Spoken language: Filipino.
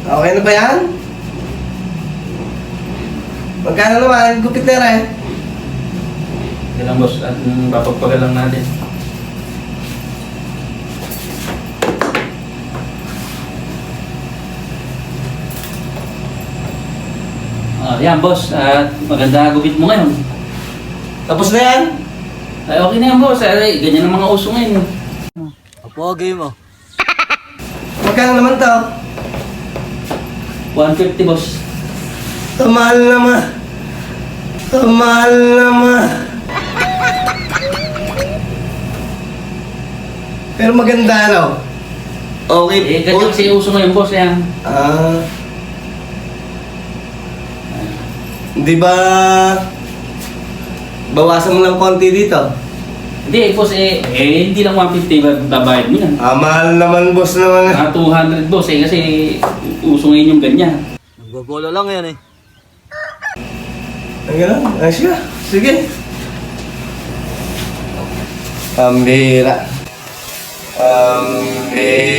Okay na ba yan? Magkano naman? Gupit na rin. Yan lang boss, at papagpagal lang natin. Yan boss, at maganda gupit mo ngayon. Tapos na yan? Ay okay na yan boss, ay ganyan ang mga uso ngayon. Apo, game mo. Magkano naman to? 150 boss. Tamahal naman. Tamahal naman. Pero maganda no? Okay. Eh, ganyan kasi uso ngayon boss yan. Di ba bawasan mo lang konti dito? Hindi boss, hindi lang 150 babayad mo yan. Mahal naman boss naman. 200 boss kasi uso ngayon yung ganyan. Nagbobola lang yan eh. Ang gano'n? Ayos ka? Sige. Pambira. Pambira.